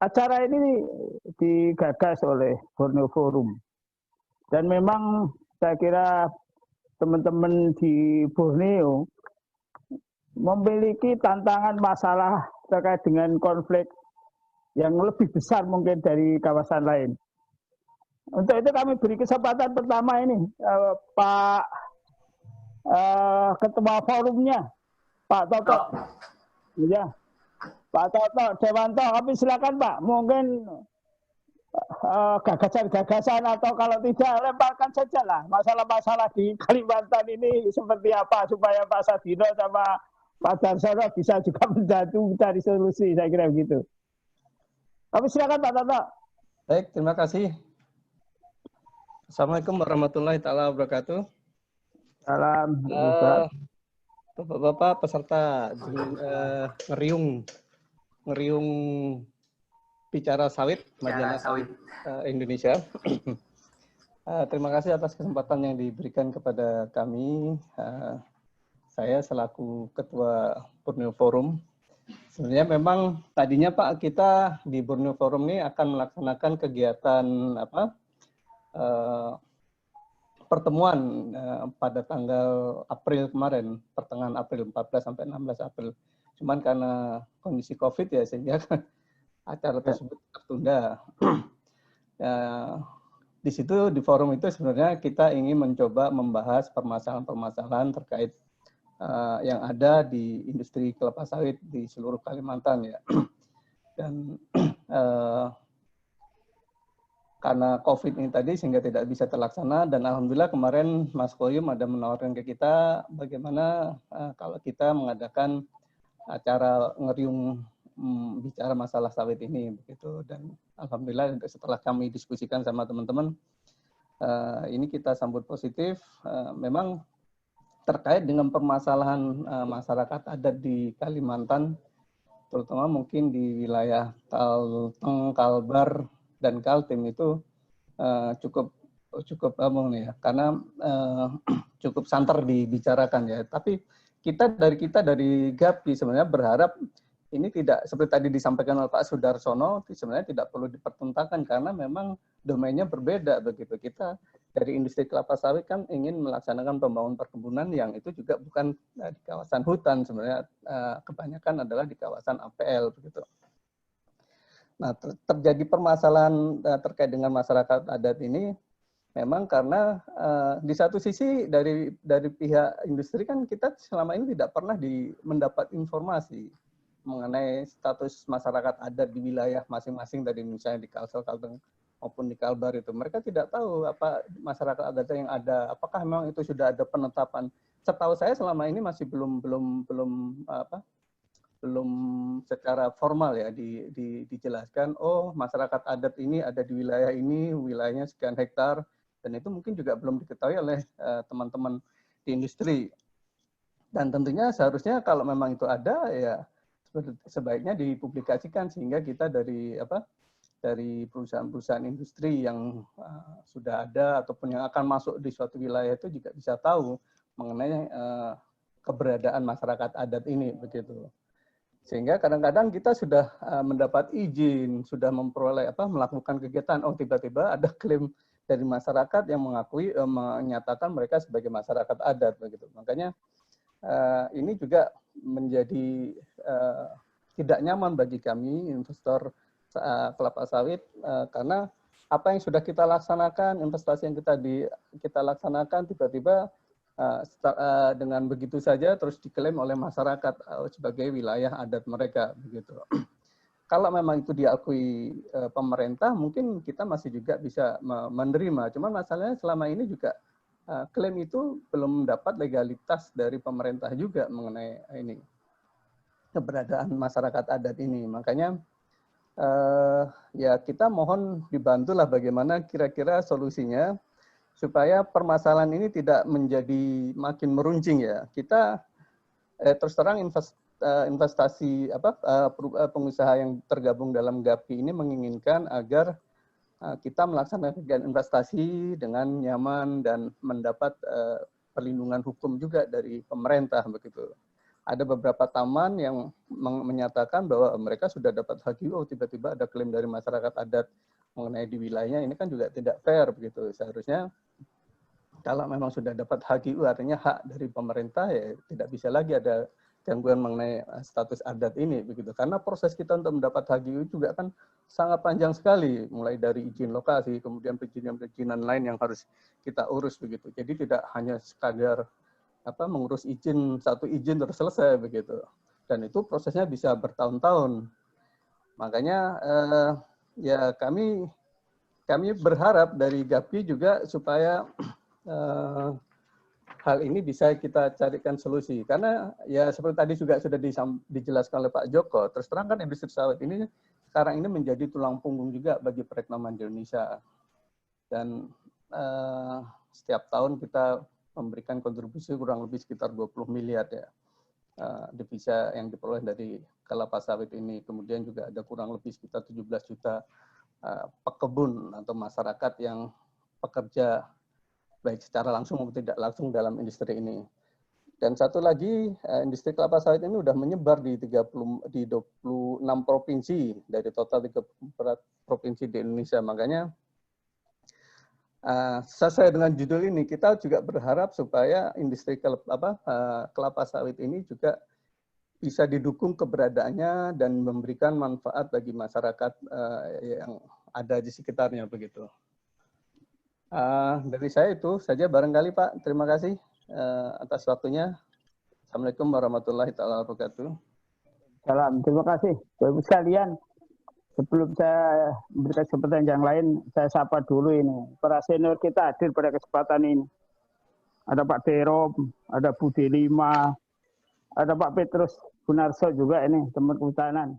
acara ini digagas oleh Borneo Forum. Dan memang saya kira teman-teman di Borneo memiliki tantangan masalah terkait dengan konflik yang lebih besar mungkin dari kawasan lain. Untuk itu kami beri kesempatan pertama ini Pak Ketua Forumnya, Pak Toto. Ya, Pak Toto Dewanto, tapi silakan Pak, mungkin gagasan-gagasan atau kalau tidak lemparkan saja lah masalah-masalah di Kalimantan ini seperti apa supaya Pak Sadino sama Pak Darsono bisa juga membantu mencari solusi, saya kira begitu. Tapi silakan Pak Toto. Baik, terima kasih. Assalamualaikum warahmatullahi taala wabarakatuh. Salam. Bapak-bapak peserta ngeriung bicara sawit majalah sawit Indonesia. Terima kasih atas kesempatan yang diberikan kepada kami. Saya selaku Ketua Borneo Forum. Sebenarnya memang tadinya Pak, kita di Borneo Forum ini akan melaksanakan kegiatan pertemuan pada tanggal April kemarin, pertengahan April, 14 sampai 16 April. Cuman karena kondisi COVID ya, sehingga acara tersebut tertunda. Di situ, di forum itu sebenarnya kita ingin mencoba membahas permasalahan-permasalahan terkait yang ada di industri kelapa sawit di seluruh Kalimantan ya. Dan karena COVID ini tadi sehingga tidak bisa terlaksana, dan alhamdulillah kemarin Mas Koyum ada menawarkan ke kita bagaimana kalau kita mengadakan acara ngeriung bicara masalah sawit ini begitu. Dan alhamdulillah setelah kami diskusikan sama teman-teman, ini kita sambut positif. Memang terkait dengan permasalahan masyarakat adat di Kalimantan, terutama mungkin di wilayah Kalteng, Kalbar, dan Kaltim itu cukup ya, karena cukup santer dibicarakan ya. Tapi kita dari GAPI sebenarnya berharap ini tidak seperti tadi disampaikan oleh Pak Sudarsono, sebenarnya tidak perlu dipertentangkan karena memang domainnya berbeda begitu. Kita dari industri kelapa sawit kan ingin melaksanakan pembangunan perkebunan yang itu juga bukan di kawasan hutan, sebenarnya kebanyakan adalah di kawasan APL begitu. Nah, terjadi permasalahan terkait dengan masyarakat adat ini memang karena di satu sisi dari pihak industri kan kita selama ini tidak pernah mendapat informasi mengenai status masyarakat adat di wilayah masing-masing dari misalnya di Kalsel, Kalteng maupun di Kalbar itu. Mereka tidak tahu apa masyarakat adat yang ada, apakah memang itu sudah ada penetapan. Setahu saya selama ini masih belum secara formal ya dijelaskan, oh masyarakat adat ini ada di wilayah ini, wilayahnya sekian hektar, dan itu mungkin juga belum diketahui oleh teman-teman di industri. Dan tentunya seharusnya kalau memang itu ada ya sebaiknya dipublikasikan sehingga kita dari perusahaan-perusahaan industri yang sudah ada ataupun yang akan masuk di suatu wilayah itu juga bisa tahu mengenai keberadaan masyarakat adat ini begitu. Sehingga kadang-kadang kita sudah mendapat izin, sudah memperoleh melakukan kegiatan, oh tiba-tiba ada klaim dari masyarakat yang menyatakan mereka sebagai masyarakat adat begitu. Makanya ini juga menjadi tidak nyaman bagi kami investor kelapa sawit karena apa yang sudah kita laksanakan, investasi yang kita laksanakan tiba-tiba dengan begitu saja terus diklaim oleh masyarakat sebagai wilayah adat mereka begitu. Kalau memang itu diakui pemerintah, mungkin kita masih juga bisa menerima. Cuma masalahnya selama ini juga klaim itu belum mendapat legalitas dari pemerintah juga mengenai ini keberadaan masyarakat adat ini. Makanya ya kita mohon dibantulah bagaimana kira-kira solusinya supaya permasalahan ini tidak menjadi makin meruncing ya. Kita terus terang investasi pengusaha yang tergabung dalam GAPI ini menginginkan agar kita melaksanakan kegiatan investasi dengan nyaman dan mendapat perlindungan hukum juga dari pemerintah begitu. ada beberapa taman yang menyatakan bahwa mereka sudah dapat HGU, tiba-tiba ada klaim dari masyarakat adat mengenai di wilayahnya, ini kan juga tidak fair begitu. Seharusnya kalau memang sudah dapat HGU artinya hak dari pemerintah, ya tidak bisa lagi ada gangguan mengenai status adat ini begitu. Karena proses kita untuk mendapat HGU juga kan sangat panjang sekali, mulai dari izin lokasi, kemudian perizinan-perizinan lain yang harus kita urus begitu. Jadi tidak hanya sekadar mengurus izin, satu izin terus selesai begitu. Dan itu prosesnya bisa bertahun-tahun. Makanya ya kami berharap dari GAPI juga supaya hal ini bisa kita carikan solusi. Karena ya seperti tadi juga sudah dijelaskan oleh Pak Joko, terus terang kan industri sawit ini sekarang ini menjadi tulang punggung juga bagi perekonomian di Indonesia. Dan setiap tahun kita memberikan kontribusi kurang lebih sekitar 20 miliar ya devisa yang diperoleh dari kelapa sawit ini. Kemudian juga ada kurang lebih sekitar 17 juta pekebun atau masyarakat yang pekerja baik secara langsung maupun tidak langsung dalam industri ini. Dan satu lagi, industri kelapa sawit ini sudah menyebar di 26 provinsi dari total 34 provinsi di Indonesia. Makanya sesuai dengan judul ini, kita juga berharap supaya industri kelapa sawit ini juga bisa didukung keberadaannya dan memberikan manfaat bagi masyarakat yang ada di sekitarnya begitu. Dari saya itu saja barangkali Pak. Terima kasih atas waktunya. Assalamualaikum warahmatullahi wabarakatuh. Salam, terima kasih. Bapak Ibu sekalian, sebelum saya memberikan kesempatan yang lain, saya sapa dulu ini. Para senior kita hadir pada kesempatan ini. Ada Pak Derom, ada Bu Delima, ada Pak Petrus Gunarso juga ini, teman kehutanan.